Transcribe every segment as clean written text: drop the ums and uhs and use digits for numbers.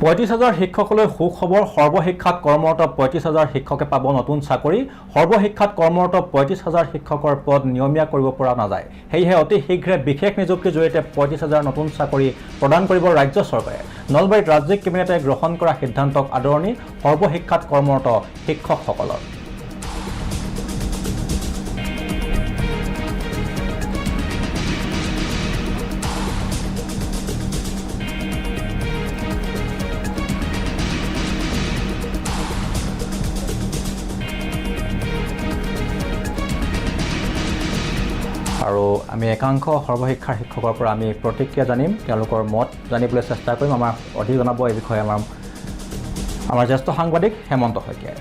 ৩৫,০০০ শিক্ষকলৈ সুখবৰ সৰ্বশিক্ষাত কৰ্মৰত ৩৫,০০০ শিক্ষকে পাব নতুন চাকৰি সৰ্বশিক্ষাত কৰ্মৰত ৩৫,০০০ শিক্ষকৰ পদ নিয়মীয়া কৰিব পৰা নাযায় সেয়েহে অতি শীঘ্ৰে বিশেষ নিযুক্তিৰ জৰিয়তে ৩৫,০০০ নতুন চাকৰি প্ৰদান কৰিব ৰাজ্য চৰকাৰে নলবাৰীত ৰাজ্যিক কেবিনেটে গ্ৰহণ কৰা সিদ্ধান্তক আদৰণি সৰ্বশিক্ষাত কৰ্মৰত শিক্ষকসকলৰ আৰু আমি একাংশ সৰ্বশিক্ষাৰ শিক্ষকৰ পৰা আমি প্ৰতিক্ৰিয়া জানিম তেওঁলোকৰ মত জানিবলৈ চেষ্টা কৰিম আমাৰ অধিক জনাব এই বিষয়ে আমাৰ জ্যেষ্ঠ সাংবাদিক হেমন্ত শইকীয়াই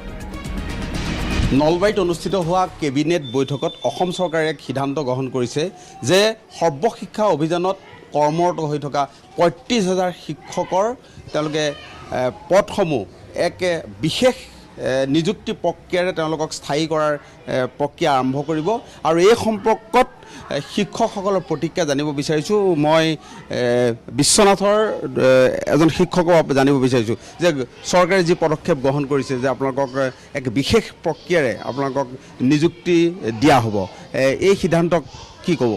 নলবাৰীত অনুষ্ঠিত হোৱা কেবিনেট বৈঠকত অসম চৰকাৰে এক সিদ্ধান্ত গ্ৰহণ কৰিছে যে সৰ্বশিক্ষা অভিযানত কৰ্মৰত হৈ থকা ৩৫,০০০ শিক্ষকৰ তেওঁলোকে পদসমূহ এক বিশেষ নিযুক্তি প্ৰক্ৰিয়াৰে তেওঁলোকক স্থায়ী কৰাৰ প্ৰক্ৰিয়া আৰম্ভ কৰিব আৰু এই সম্পৰ্কত শিক্ষকসকলৰ প্ৰতিক্ৰিয়া জানিব বিচাৰিছোঁ মই বিশ্বনাথৰ এজন শিক্ষকক জানিব বিচাৰিছোঁ যে চৰকাৰে যি পদক্ষেপ গ্ৰহণ কৰিছে যে আপোনালোকক এক বিশেষ প্ৰক্ৰিয়াৰে আপোনালোকক নিযুক্তি দিয়া হ'ব এই সিদ্ধান্তক কি ক'ব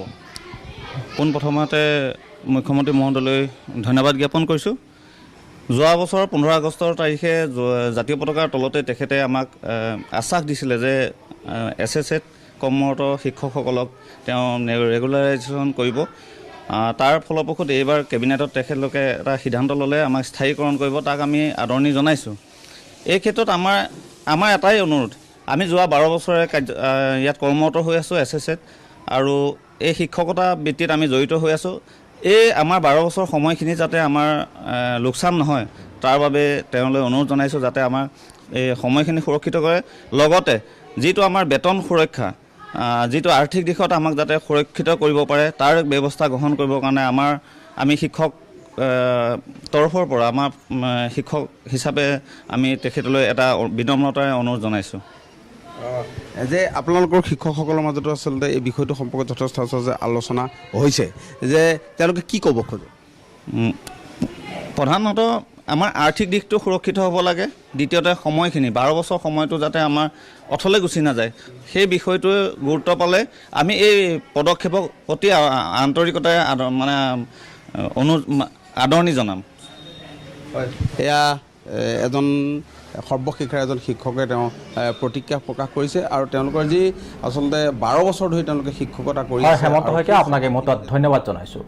পোনপ্ৰথমতে মুখ্যমন্ত্ৰী মহোদয়লৈ ধন্যবাদ জ্ঞাপন কৰিছোঁ যোৱা বছৰ ১৫ আগষ্টৰ তাৰিখে জাতীয় পতাকাৰ তলতে তেখেতে আমাক আশ্বাস দিছিলে যে SSCত কৰ্মৰত শিক্ষকসকলক তেওঁ ৰেগুলাৰাইজেশ্যন কৰিব তাৰ ফলপ্ৰসূত এইবাৰ কেবিনেটত তেখেতলোকে এটা সিদ্ধান্ত ল'লে আমাক স্থায়ীকৰণ কৰিব তাক আমি আদৰণি জনাইছোঁ এই ক্ষেত্ৰত আমাৰ এটাই অনুৰোধ আমি যোৱা 12 বছৰে ইয়াত কৰ্মৰত হৈ আছোঁ SSCত আৰু এই শিক্ষকতা বৃত্তিত আমি জড়িত হৈ আছোঁ এই আমাৰ 12 বছৰ সময়খিনি যাতে আমাৰ লোকচান নহয় তাৰ বাবে তেওঁলৈ অনুৰোধ জনাইছোঁ যাতে আমাৰ এই সময়খিনি সুৰক্ষিত কৰে লগতে যিটো আমাৰ বেতন সুৰক্ষা যিটো আৰ্থিক দিশত আমাক যাতে সুৰক্ষিত কৰিব পাৰে তাৰ ব্যৱস্থা গ্ৰহণ কৰিবৰ কাৰণে আমি শিক্ষক তৰফৰ পৰা আমাৰ শিক্ষক হিচাপে আমি তেখেতলৈ এটা বিনম্ৰতাৰে অনুৰোধ জনাইছোঁ যে আপোনালোকৰ শিক্ষকসকলৰ মাজতো আচলতে এই বিষয়টো সম্পৰ্কে যথেষ্ট আলোচনা হৈছে যে তেওঁলোকে কি ক'ব খোজে প্ৰধানতঃ আমাৰ আৰ্থিক দিশটো সুৰক্ষিত হ'ব লাগে দ্বিতীয়তে সময়খিনি 12 বছৰ সময়টো যাতে আমাৰ অথলে গুচি নাযায় সেই বিষয়টোৱে গুৰুত্ব পালে আমি এই পদক্ষেপক অতি আন্তৰিকতাৰে আদৰণি জনাম এয়া এজন সৰ্বশিক্ষাৰ এজন শিক্ষকে তেওঁ প্ৰতিক্ৰিয়া প্ৰকাশ কৰিছে আৰু তেওঁলোকৰ যি আচলতে 12 বছৰ ধৰি তেওঁলোকে শিক্ষকতা কৰিছে হেমন্ত শইকীয়া আপোনাক এই মতত ধন্যবাদ জনাইছোঁ